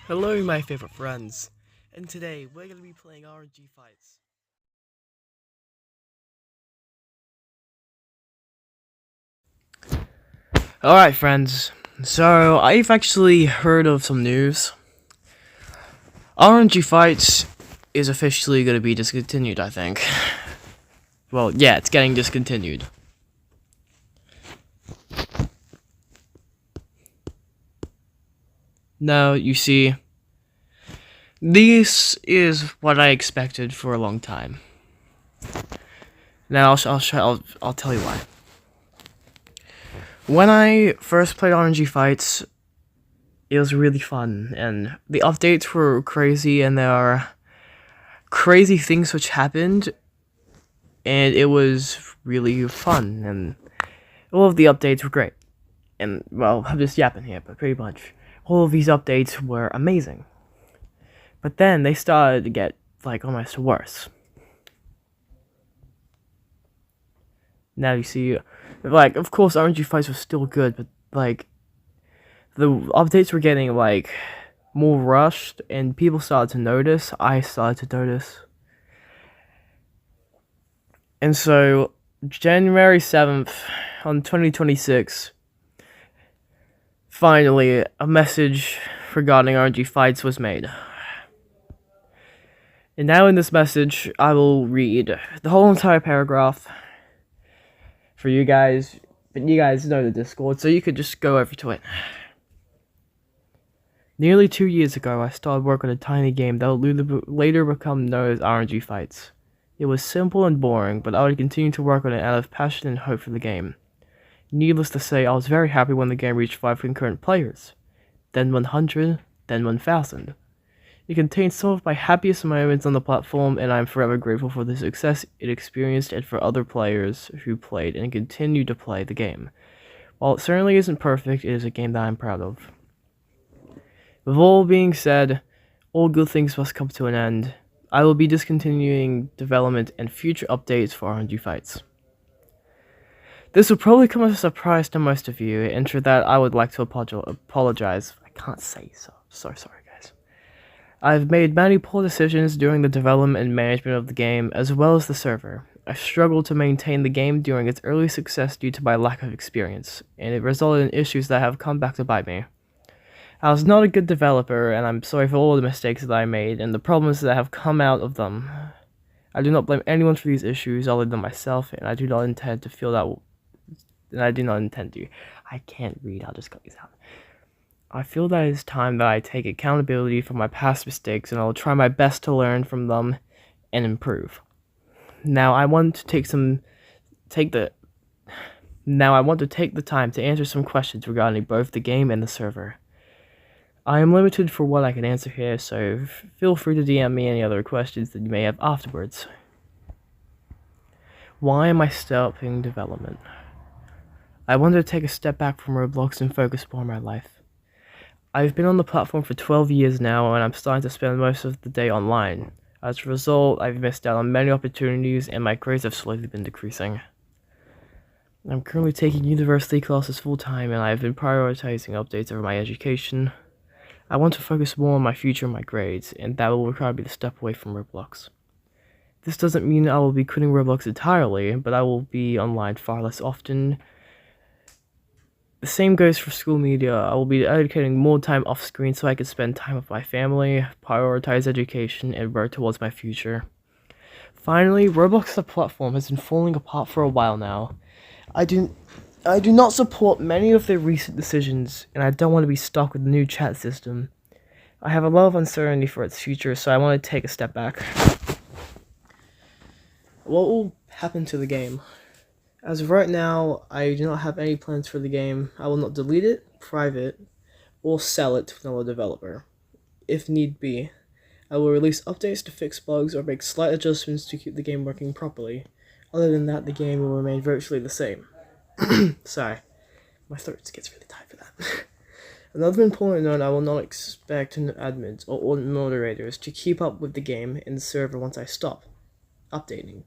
Hello, my favorite friends, and today we're going to be playing Rng Fights. Alright, friends, so I've actually heard of some news. Rng Fights is officially going to be discontinued, I think. Well, yeah, it's getting discontinued. Now, you see, this is what I expected for a long time. Now, I'll tell you why. When I first played Rng Fights, it was really fun, and the updates were crazy, and there are crazy things which happened, and it was really fun, and all of the updates were great. And, well, I'm just yapping here, but pretty much all of these updates were amazing. But then they started to get, like, almost worse. Now you see, like, of course, Rng Fights was still good, but, like, the updates were getting, like, more rushed, and people started to notice. I started to notice. And so, January 7th, on 2026, finally, a message regarding Rng Fights was made. And now in this message, I will read the whole entire paragraph for you guys, but you guys know the Discord, so you could just go over to it. Nearly 2 years ago, I started work on a tiny game that would later become known as Rng Fights. It was simple and boring, but I would continue to work on it out of passion and hope for the game. Needless to say, I was very happy when the game reached 5 concurrent players, then 100, then 1000. It contains some of my happiest moments on the platform, and I am forever grateful for the success it experienced and for other players who played and continue to play the game. While it certainly isn't perfect, it is a game that I am proud of. With all being said, all good things must come to an end. I will be discontinuing development and future updates for Rng Fights. This will probably come as a surprise to most of you, and for that I would like to apologize. I can't say so. So sorry, guys. I've made many poor decisions during the development and management of the game, as well as the server. I struggled to maintain the game during its early success due to my lack of experience, and it resulted in issues that have come back to bite me. I was not a good developer, and I'm sorry for all the mistakes that I made and the problems that have come out of them. I do not blame anyone for these issues other than myself, and I do not intend to feel that. And I do not intend to. I can't read. I'll just cut these out. I feel that it is time that I take accountability for my past mistakes, and I will try my best to learn from them and improve. Now I want to take the time to answer some questions regarding both the game and the server. I am limited for what I can answer here, so feel free to DM me any other questions that you may have afterwards. Why am I stopping development? I wanted to take a step back from Roblox and focus more on my life. I've been on the platform for 12 years now, and I'm starting to spend most of the day online. As a result, I've missed out on many opportunities, and my grades have slowly been decreasing. I'm currently taking university classes full-time, and I've been prioritizing updates over my education. I want to focus more on my future and my grades, and that will require me to step away from Roblox. This doesn't mean I will be quitting Roblox entirely, but I will be online far less often. The same goes for school media. I will be dedicating more time off-screen so I can spend time with my family, prioritize education, and work towards my future. Finally, Roblox as a platform has been falling apart for a while now. I do not support many of their recent decisions, and I don't want to be stuck with the new chat system. I have a lot of uncertainty for its future, so I want to take a step back. What will happen to the game? As of right now, I do not have any plans for the game. I will not delete it, private, or sell it to another developer. If need be, I will release updates to fix bugs or make slight adjustments to keep the game working properly. Other than that, the game will remain virtually the same. Sorry, my throat gets really tight for that. Another important note, I will not expect admins or moderators to keep up with the game and the server once I stop updating.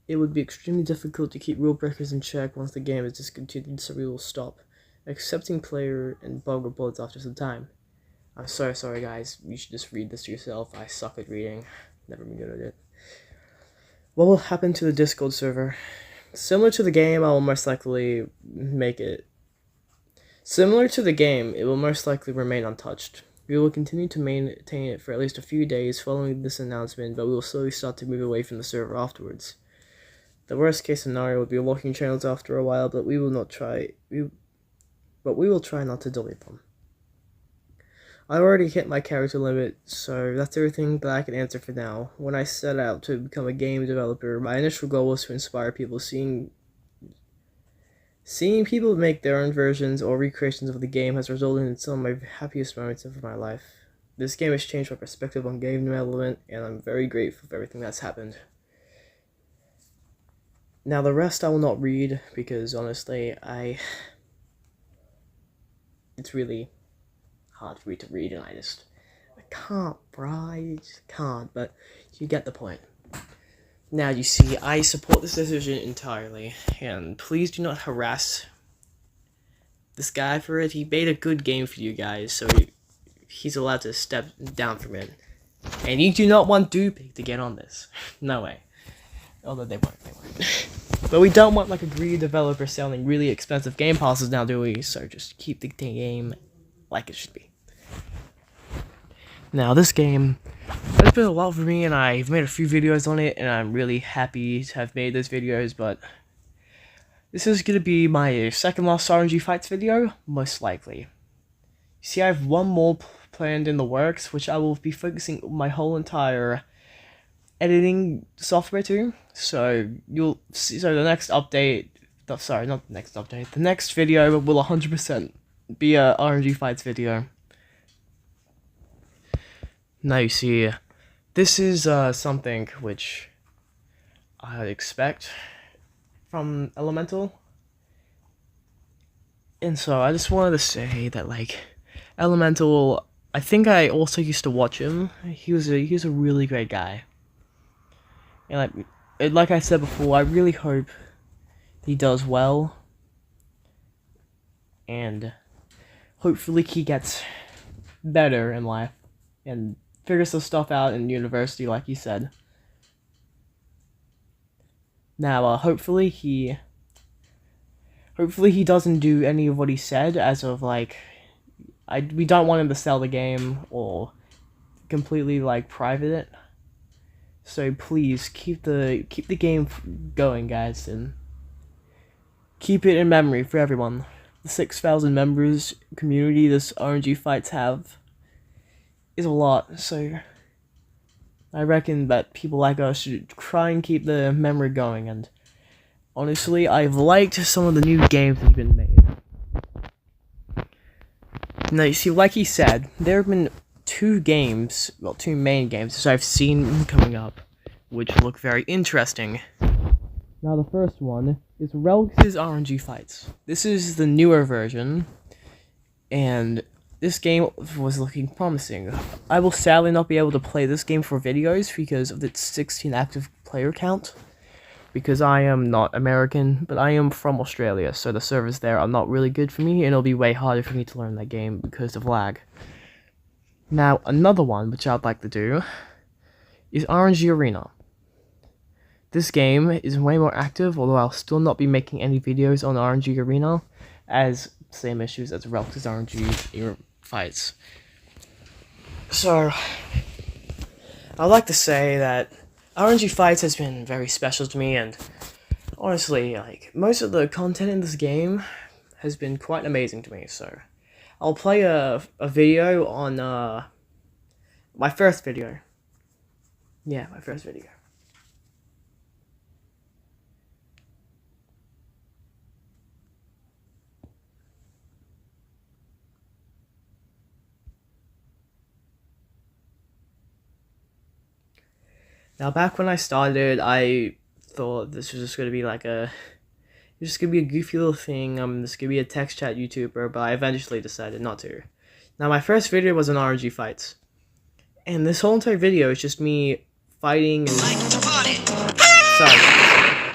It would be extremely difficult to keep rule breakers in check once the game is discontinued, so we will stop accepting player and bug reports after some time. I'm so sorry, guys. You should just read this yourself. I suck at reading. Never been good at it. What will happen to the Discord server? Similar to the game, I will most likely make it. Similar to the game, it will most likely remain untouched. We will continue to maintain it for at least a few days following this announcement, but we will slowly start to move away from the server afterwards. The worst case scenario would be locking channels after a while, but we will not try. But we will try not to delete them. I already hit my character limit, so that's everything that I can answer for now. When I set out to become a game developer, my initial goal was to inspire people. Seeing people make their own versions or recreations of the game has resulted in some of my happiest moments of my life. This game has changed my perspective on game development, and I'm very grateful for everything that's happened. Now the rest I will not read, because honestly, it's really hard for me to read, and I can't, bro, I just can't, but you get the point. Now, you see, I support this decision entirely, and please do not harass this guy for it. He made a good game for you guys, so he's allowed to step down from it. And you do not want Doopig to get on this. No way. Although they won't. But we don't want like a greedy developer selling really expensive game passes now, do we? So just keep the game like it should be. Now, this game, it's been a while for me, and I've made a few videos on it, and I'm really happy to have made those videos, but this is going to be my second last RNG Fights video, most likely. You see, I have one more planned in the works, which I will be focusing my whole entire editing software to, so you'll see, so the next update, sorry, not the next update, the next video will 100% be a RNG Fights video. Now you see, this is something which I expect from Elemental, and so I just wanted to say that like Elemental, I think I also used to watch him. He was a really great guy, and like I said before, I really hope he does well, and hopefully he gets better in life and figures some stuff out in university, like he said. Now, hopefully he doesn't do any of what he said, as of like, we don't want him to sell the game or completely like private it. So please keep the game going, guys, and keep it in memory for everyone. The 6,000 members community this RNG Fights have is a lot, so I reckon that people like us should try and keep the memory going, and honestly, I've liked some of the new games that have been made. Now, you see, like he said, there have been two main games that I've seen coming up, which look very interesting. Now, the first one is Relx's RNG Fights. This is the newer version, and this game was looking promising. I will sadly not be able to play this game for videos because of its 16 active player count, because I am not American, but I am from Australia, so the servers there are not really good for me, and it'll be way harder for me to learn that game because of lag. Now, another one, which I'd like to do, is RNG Arena. This game is way more active, although I'll still not be making any videos on RNG Arena, as same issues as Relx's RNG Fights. So, I'd like to say that RNG Fights has been very special to me, and honestly, like, most of the content in this game has been quite amazing to me, so I'll play a video on my first video. Yeah, my first video. Now, back when I started, I thought this was just gonna be like just gonna be a goofy little thing. This gonna be a text chat YouTuber, but I eventually decided not to. Now, my first video was on RNG Fights, and this whole entire video is just me fighting and sorry,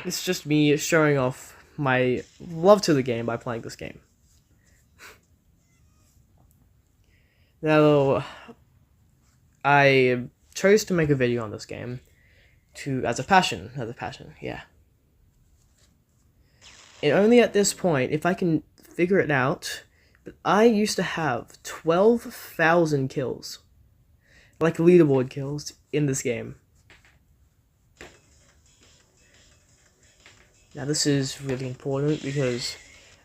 it's just me showing off my love to the game by playing this game. Now, I chose to make a video on this game as a passion, yeah. And only at this point, if I can figure it out, but I used to have 12,000 kills, like leaderboard kills, in this game. Now this is really important because,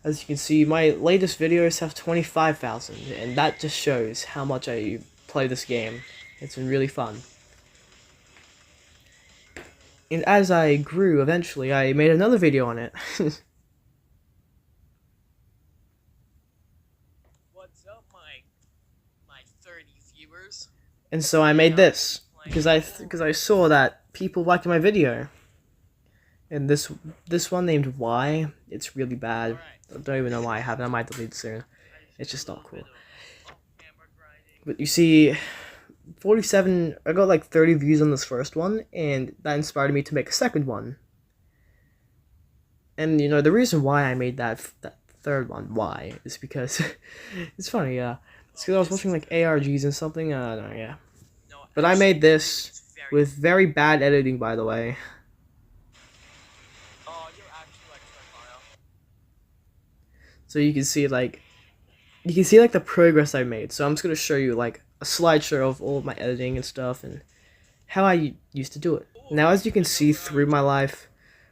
as you can see, my latest videos have 25,000, and that just shows how much I play this game. It's been really fun. And as I grew, eventually, I made another video on it. What's up, my 30 viewers? And so I made this because I saw that people liked my video. And this one named Y, it's really bad. I don't even know why I have it. I might delete it soon. It's just not cool. But you see, 47. I got like 30 views on this first one, and that inspired me to make a second one. And you know the reason why I made that third one, why, is because it's funny. Yeah, it's because I was watching like ARGs and something. I don't know. Yeah, but I made this with very bad editing, by the way. So you can see like the progress I made. So I'm just gonna show you like a slideshow of all of my editing and stuff and how I used to do it. Now, as you can see through my life,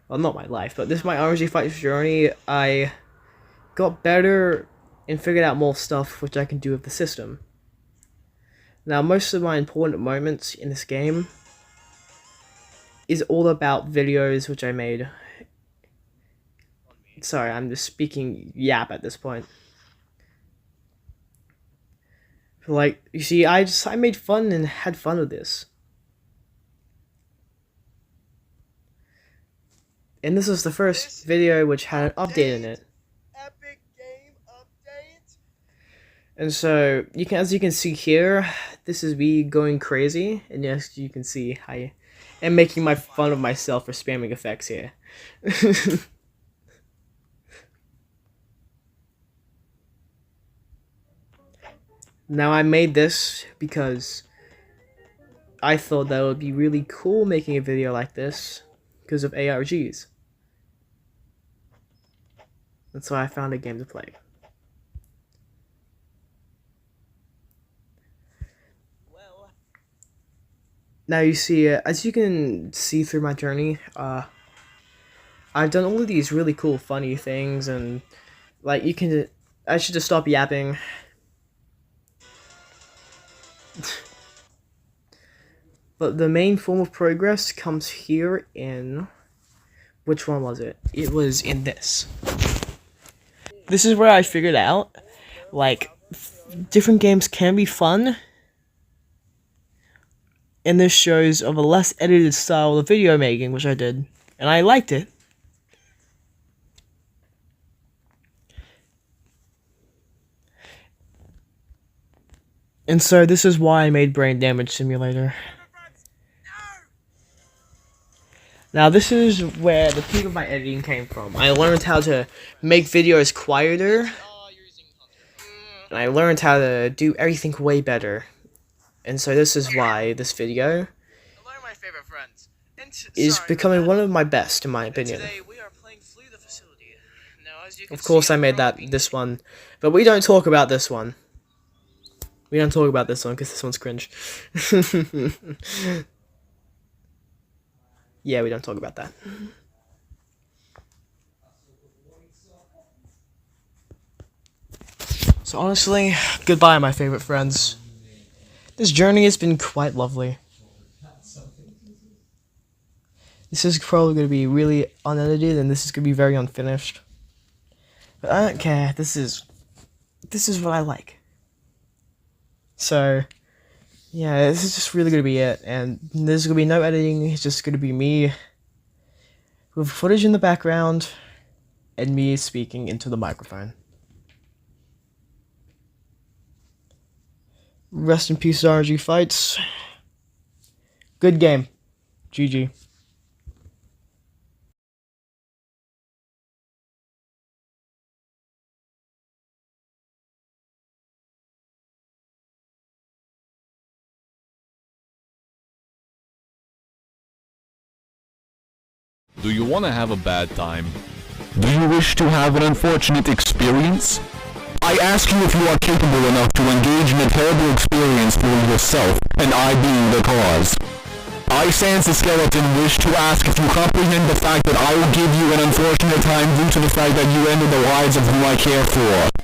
well, not my life, but this is my Rng Fights journey. I got better and figured out more stuff which I can do with the system. Now, most of my important moments in this game is all about videos which I made. Sorry, I'm just speaking yap at this point. Like, you see, I made fun and had fun with this. And this was the first video which had an update in it. Epic game update. And so, as you can see here, this is me going crazy. And yes, you can see I am making fun of myself for spamming effects here. Now, I made this because I thought that it would be really cool making a video like this because of ARGs. And so I found a game to play. Now you see, as you can see through my journey, I've done all of these really cool, funny things, and like I should just stop yapping. But the main form of progress comes here in, which one was it? It was in this. This is where I figured out, like, different games can be fun, and this shows of a less edited style of video making, which I did, and I liked it. And so this is why I made Brain Damage Simulator. Now this is where the peak of my editing came from. I learned how to make videos quieter, and I learned how to do everything way better. And so this is why this video is becoming one of my best, in my opinion. Of course I made this one, but we don't talk about this one. We don't talk about this one because this one's cringe. Yeah, we don't talk about that. So honestly, goodbye, my favorite friends. This journey has been quite lovely. This is probably going to be really unedited, and this is going to be very unfinished. But I don't care. This is what I like. So, yeah, this is just really going to be it. And there's going to be no editing. It's just going to be me with footage in the background and me speaking into the microphone. Rest in peace, Rng Fights. Good game. GG. Do you want to have a bad time? Do you wish to have an unfortunate experience? I ask you if you are capable enough to engage in a terrible experience for yourself, and I being the cause. I, Sans the Skeleton, wish to ask if you comprehend the fact that I will give you an unfortunate time due to the fact that you ended the lives of whom I care for.